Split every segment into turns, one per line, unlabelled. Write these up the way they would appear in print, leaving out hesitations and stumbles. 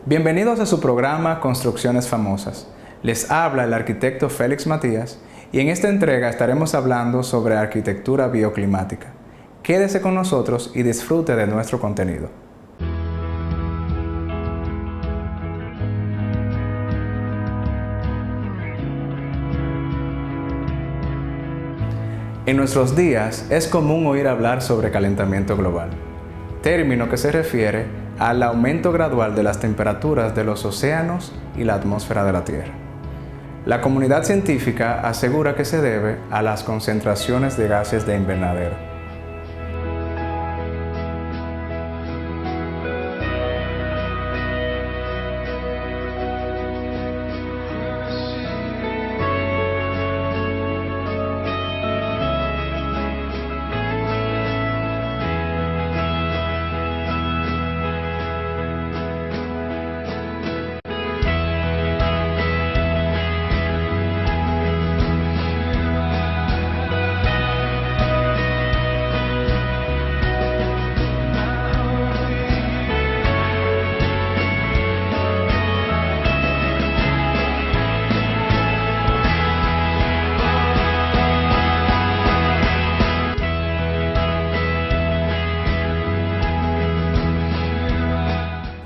Bienvenidos a su programa Construcciones Famosas. Les habla el arquitecto Félix Matías y en esta entrega estaremos hablando sobre arquitectura bioclimática. Quédese con nosotros y disfrute de nuestro contenido. En nuestros días es común oír hablar sobre calentamiento global, término que se refiere al aumento gradual de las temperaturas de los océanos y la atmósfera de la Tierra. La comunidad científica asegura que se debe a las concentraciones de gases de invernadero.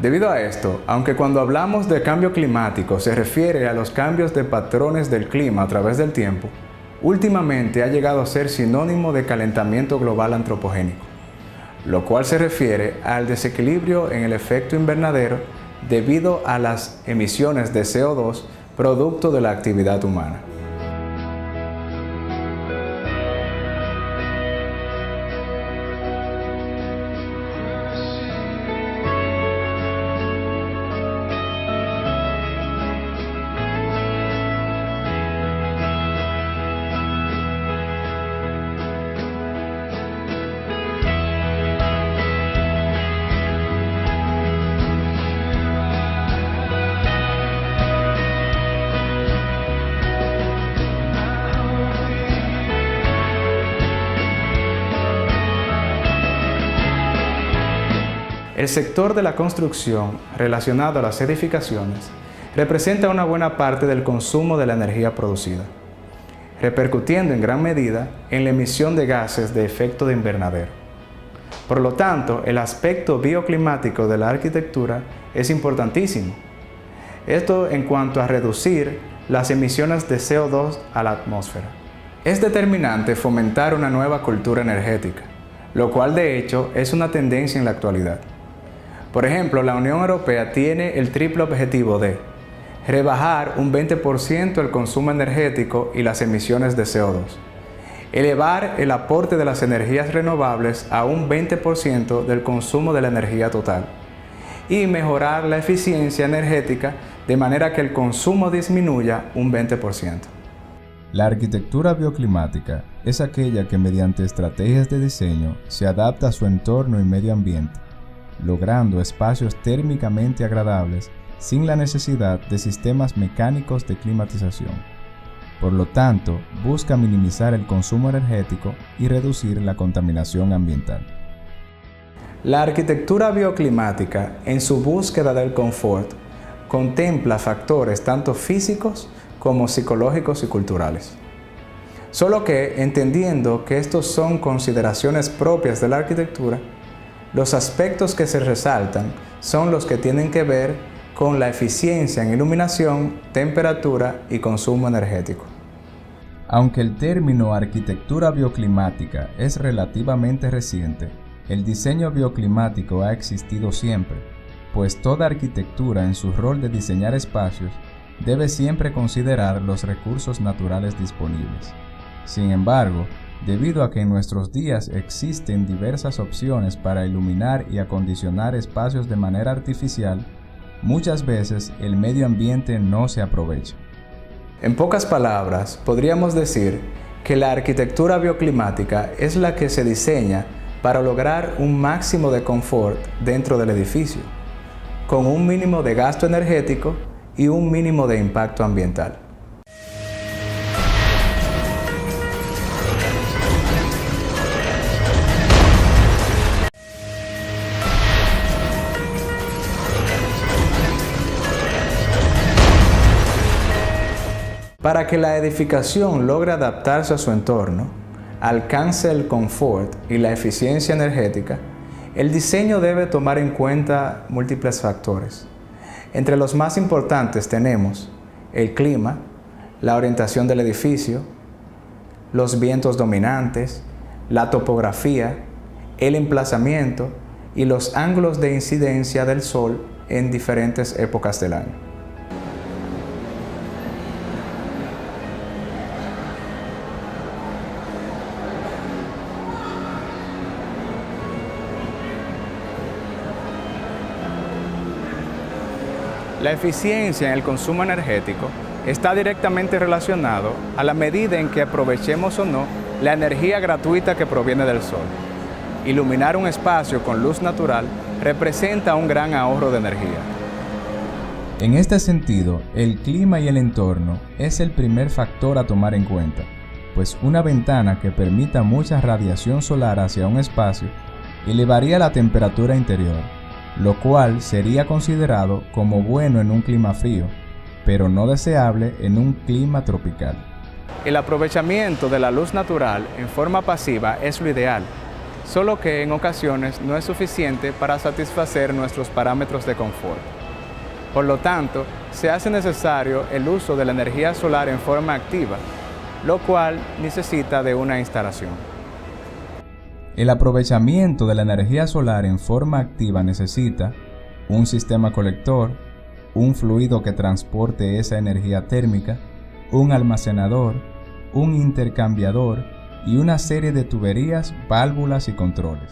Debido a esto, aunque cuando hablamos de cambio climático se refiere a los cambios de patrones del clima a través del tiempo, últimamente ha llegado a ser sinónimo de calentamiento global antropogénico, lo cual se refiere al desequilibrio en el efecto invernadero debido a las emisiones de CO2 producto de la actividad humana. El sector de la construcción relacionado a las edificaciones representa una buena parte del consumo de la energía producida, repercutiendo en gran medida en la emisión de gases de efecto de invernadero. Por lo tanto, el aspecto bioclimático de la arquitectura es importantísimo. Esto en cuanto a reducir las emisiones de CO2 a la atmósfera. Es determinante fomentar una nueva cultura energética, lo cual de hecho es una tendencia en la actualidad. Por ejemplo, la Unión Europea tiene el triple objetivo de rebajar un 20% el consumo energético y las emisiones de CO2, elevar el aporte de las energías renovables a un 20% del consumo de la energía total y mejorar la eficiencia energética de manera que el consumo disminuya un 20%.
La arquitectura bioclimática es aquella que mediante estrategias de diseño se adapta a su entorno y medio ambiente, logrando espacios térmicamente agradables sin la necesidad de sistemas mecánicos de climatización. Por lo tanto, busca minimizar el consumo energético y reducir la contaminación ambiental.
La arquitectura bioclimática, en su búsqueda del confort, contempla factores tanto físicos como psicológicos y culturales. Solo que, entendiendo que estos son consideraciones propias de la arquitectura, los aspectos que se resaltan son los que tienen que ver con la eficiencia en iluminación, temperatura y consumo energético.
Aunque el término arquitectura bioclimática es relativamente reciente, el diseño bioclimático ha existido siempre, pues toda arquitectura en su rol de diseñar espacios debe siempre considerar los recursos naturales disponibles. Sin embargo, debido a que en nuestros días existen diversas opciones para iluminar y acondicionar espacios de manera artificial, muchas veces el medio ambiente no se aprovecha.
En pocas palabras, podríamos decir que la arquitectura bioclimática es la que se diseña para lograr un máximo de confort dentro del edificio, con un mínimo de gasto energético y un mínimo de impacto ambiental. Para que la edificación logre adaptarse a su entorno, alcance el confort y la eficiencia energética, el diseño debe tomar en cuenta múltiples factores. Entre los más importantes tenemos el clima, la orientación del edificio, los vientos dominantes, la topografía, el emplazamiento y los ángulos de incidencia del sol en diferentes épocas del año. La eficiencia en el consumo energético está directamente relacionado a la medida en que aprovechemos o no la energía gratuita que proviene del sol. Iluminar un espacio con luz natural representa un gran ahorro de energía.
En este sentido, el clima y el entorno es el primer factor a tomar en cuenta, pues una ventana que permita mucha radiación solar hacia un espacio elevaría la temperatura interior, lo cual sería considerado como bueno en un clima frío, pero no deseable en un clima tropical.
El aprovechamiento de la luz natural en forma pasiva es lo ideal, solo que en ocasiones no es suficiente para satisfacer nuestros parámetros de confort. Por lo tanto, se hace necesario el uso de la energía solar en forma activa, lo cual necesita de una instalación.
El aprovechamiento de la energía solar en forma activa necesita un sistema colector, un fluido que transporte esa energía térmica, un almacenador, un intercambiador y una serie de tuberías, válvulas y controles.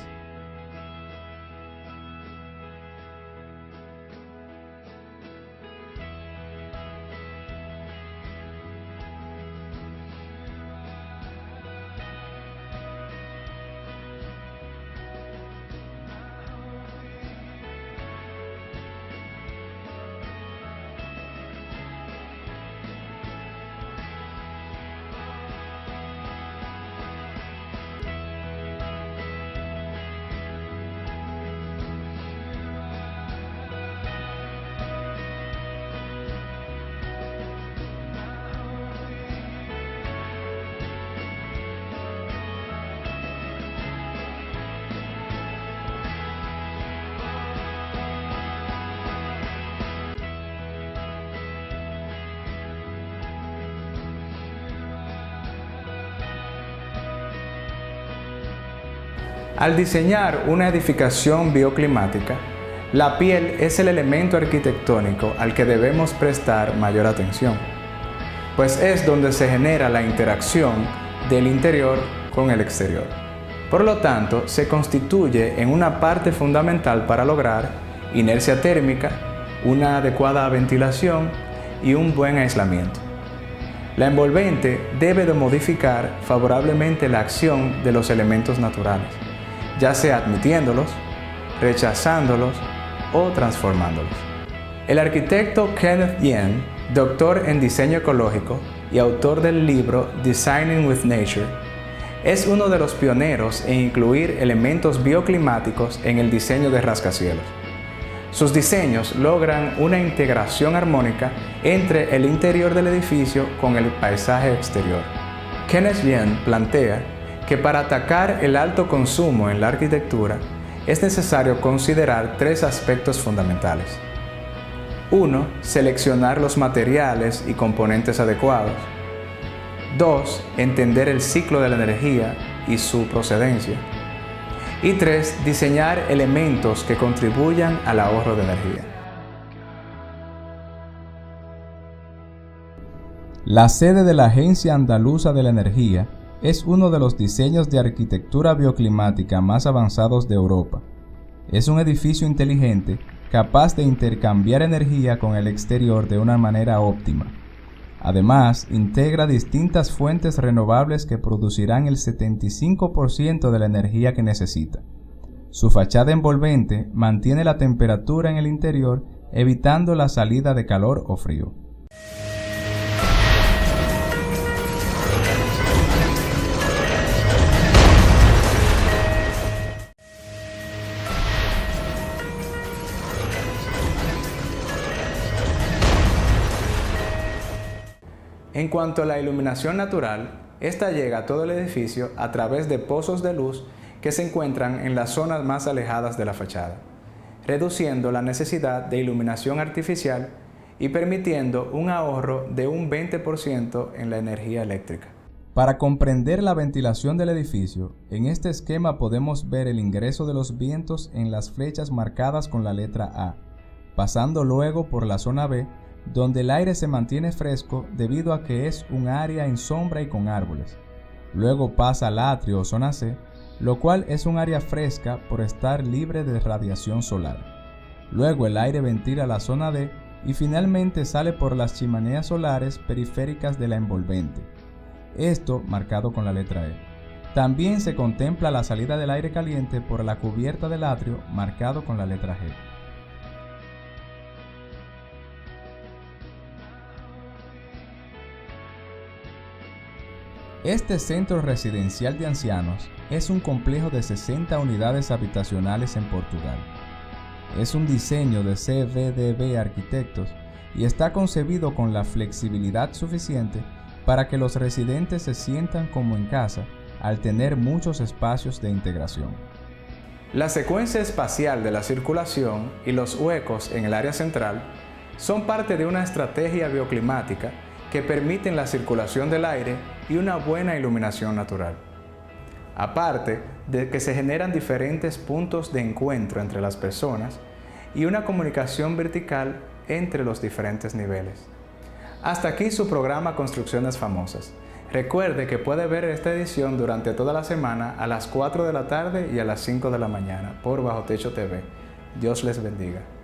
Al diseñar una edificación bioclimática, la piel es el elemento arquitectónico al que debemos prestar mayor atención, pues es donde se genera la interacción del interior con el exterior. Por lo tanto, se constituye en una parte fundamental para lograr inercia térmica, una adecuada ventilación y un buen aislamiento. La envolvente debe de modificar favorablemente la acción de los elementos naturales, ya sea admitiéndolos, rechazándolos o transformándolos. El arquitecto Kenneth Yen, doctor en diseño ecológico y autor del libro Designing with Nature, es uno de los pioneros en incluir elementos bioclimáticos en el diseño de rascacielos. Sus diseños logran una integración armónica entre el interior del edificio con el paisaje exterior. Kenneth Yen plantea que para atacar el alto consumo en la arquitectura es necesario considerar tres aspectos fundamentales. 1. Seleccionar los materiales y componentes adecuados. 2. Entender el ciclo de la energía y su procedencia. Y 3. Diseñar elementos que contribuyan al ahorro de energía.
La sede de la Agencia Andaluza de la Energía es uno de los diseños de arquitectura bioclimática más avanzados de Europa. Es un edificio inteligente capaz de intercambiar energía con el exterior de una manera óptima. Además, integra distintas fuentes renovables que producirán el 75% de la energía que necesita. Su fachada envolvente mantiene la temperatura en el interior, evitando la salida de calor o frío.
En cuanto a la iluminación natural, esta llega a todo el edificio a través de pozos de luz que se encuentran en las zonas más alejadas de la fachada, reduciendo la necesidad de iluminación artificial y permitiendo un ahorro de un 20% en la energía eléctrica.
Para comprender la ventilación del edificio, en este esquema podemos ver el ingreso de los vientos en las flechas marcadas con la letra A, pasando luego por la zona B, donde el aire se mantiene fresco debido a que es un área en sombra y con árboles. Luego pasa al atrio o zona C, lo cual es un área fresca por estar libre de radiación solar. Luego el aire ventila la zona D y finalmente sale por las chimeneas solares periféricas de la envolvente. Esto marcado con la letra E. También se contempla la salida del aire caliente por la cubierta del atrio marcado con la letra G. Este centro residencial de ancianos es un complejo de 60 unidades habitacionales en Portugal. Es un diseño de CVDB Arquitectos y está concebido con la flexibilidad suficiente para que los residentes se sientan como en casa al tener muchos espacios de integración.
La secuencia espacial de la circulación y los huecos en el área central son parte de una estrategia bioclimática que permiten la circulación del aire y una buena iluminación natural. Aparte de que se generan diferentes puntos de encuentro entre las personas y una comunicación vertical entre los diferentes niveles. Hasta aquí su programa Construcciones Famosas. Recuerde que puede ver esta edición durante toda la semana a las 4 de la tarde y a las 5 de la mañana por Bajo Techo TV. Dios les bendiga.